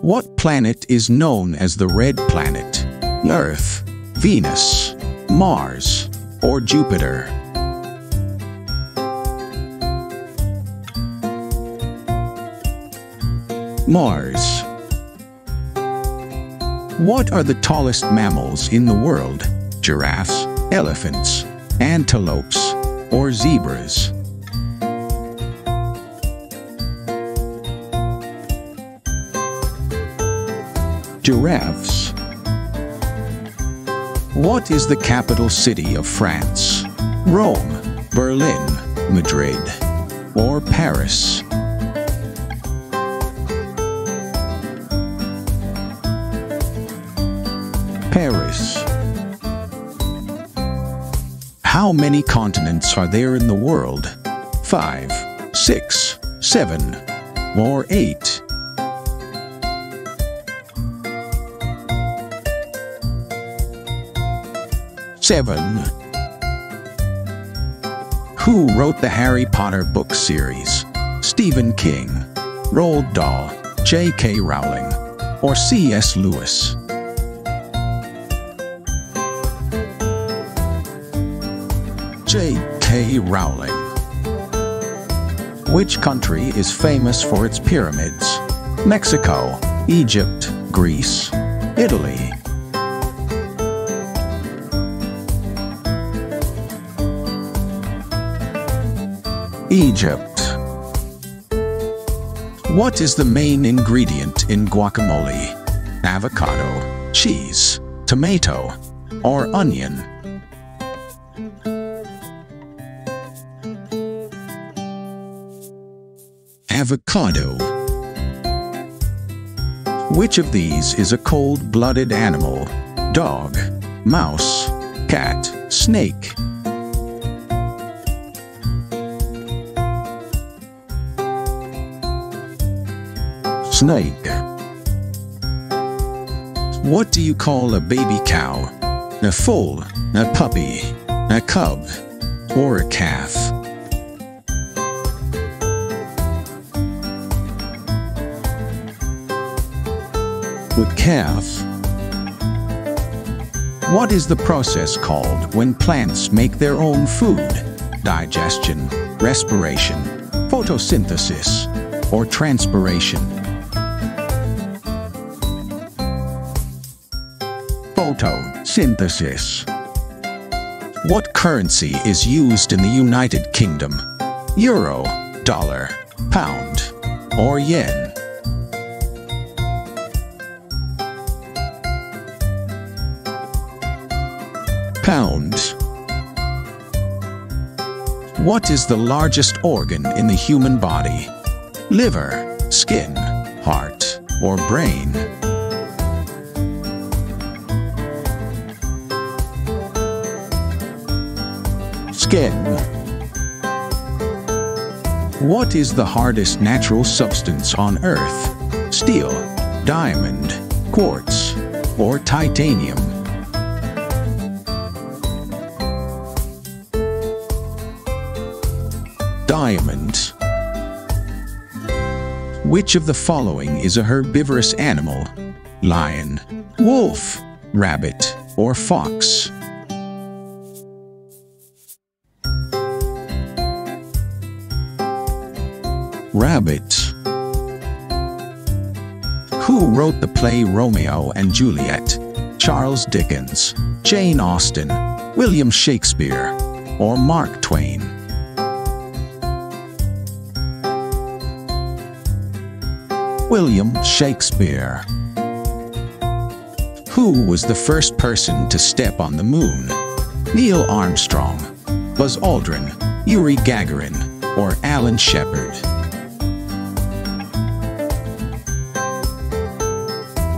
What planet is known as the Red Planet? Earth, Venus, Mars, or Jupiter? Mars. What are the tallest mammals in the world? Giraffes, elephants, antelopes, or zebras? Giraffes. What is the capital city of France? Rome, Berlin, Madrid, or Paris? Paris. How many continents are there in the world? 5, 6, 7, or 8? 7. Who wrote the Harry Potter book series? Stephen King, Roald Dahl, J.K. Rowling, or C.S. Lewis? J.K. Rowling. Which country is famous for its pyramids? Mexico, Egypt, Greece, Italy. Egypt. What is the main ingredient in guacamole? Avocado, cheese, tomato, or onion? Avocado. Which of these is a cold-blooded animal? Dog, mouse, cat, snake? Snake. What do you call a baby cow? A foal, a puppy, a cub, or a calf? A calf. What is the process called when plants make their own food? Digestion, respiration, photosynthesis, or transpiration? Photosynthesis. What currency is used in the United Kingdom? Euro, dollar, pound, or yen? Pound. What is the largest organ in the human body? Liver, skin, heart, or brain? Skin. What is the hardest natural substance on Earth? Steel, diamond, quartz, or titanium? Diamond. Which of the following is a herbivorous animal? Lion, wolf, rabbit, or fox? Rabbit. Who wrote the play Romeo and Juliet? Charles Dickens, Jane Austen, William Shakespeare, or Mark Twain? William Shakespeare. Who was the first person to step on the moon? Neil Armstrong, Buzz Aldrin, Yuri Gagarin, or Alan Shepard?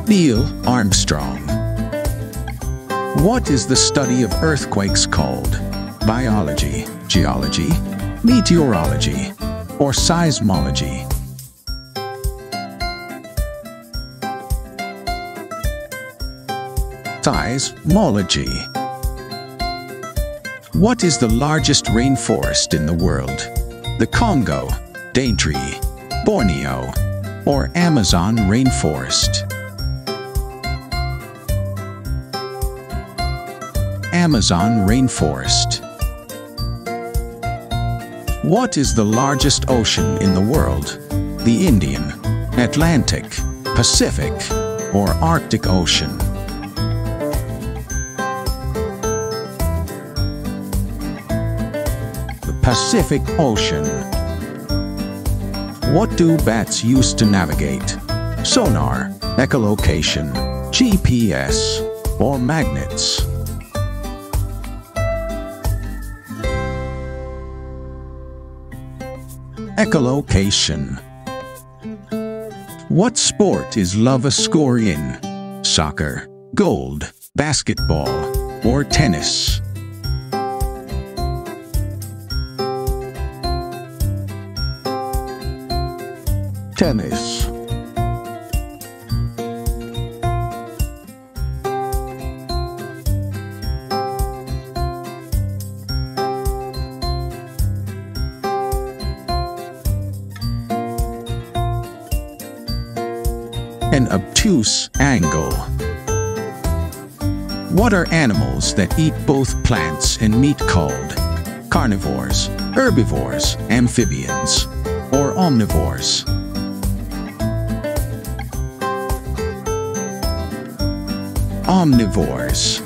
Neil Armstrong. What is the study of earthquakes called? Biology, geology, meteorology, or seismology? Seismology. What is the largest rainforest in the world? The Congo, Daintree, Borneo, or Amazon rainforest? Amazon rainforest. What is the largest ocean in the world? The Indian, Atlantic, Pacific, or Arctic Ocean? The Pacific Ocean. What do bats use to navigate? Sonar, echolocation, GPS, or magnets? Echolocation. What sport is love a score in? Soccer, gold, basketball, or tennis? Tennis. An obtuse angle. What are animals that eat both plants and meat called? Carnivores, herbivores, amphibians, or omnivores? Omnivores.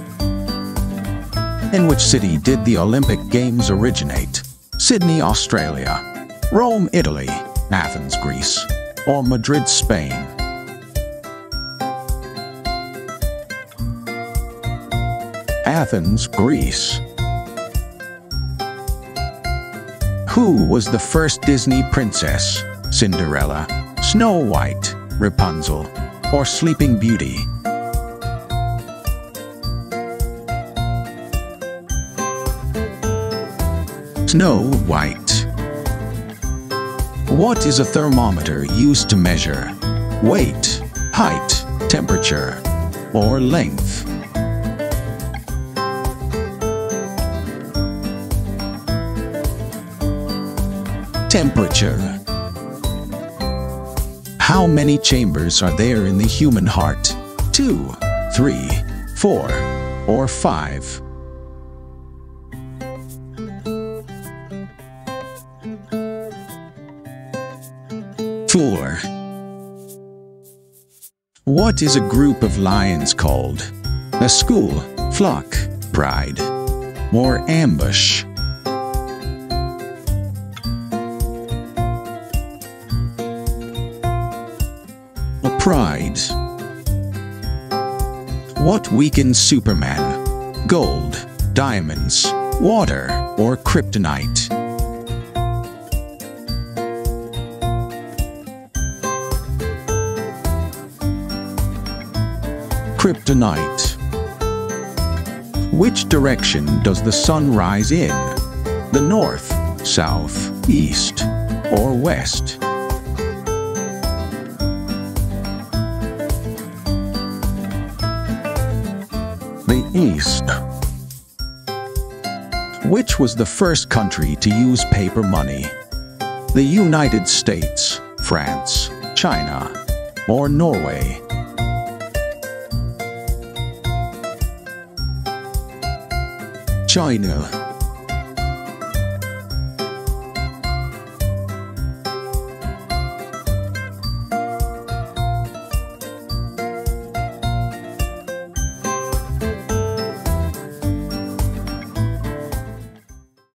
In which city did the Olympic Games originate? Sydney, Australia, Rome, Italy, Athens, Greece, or Madrid, Spain? Athens, Greece. Who was the first Disney princess? Cinderella, Snow White, Rapunzel, or Sleeping Beauty? Snow White. What is a thermometer used to measure? Weight, height, temperature, or length? Temperature. How many chambers are there in the human heart? 2, 3, 4, or 5? 4. What is a group of lions called? A school, flock, pride, or ambush? Pride. What weakens Superman? Gold, diamonds, water, or kryptonite? Kryptonite. Which direction does the sun rise in? The north, south, east, or west? The east. Which was the first country to use paper money? The United States, France, China, or Norway? China.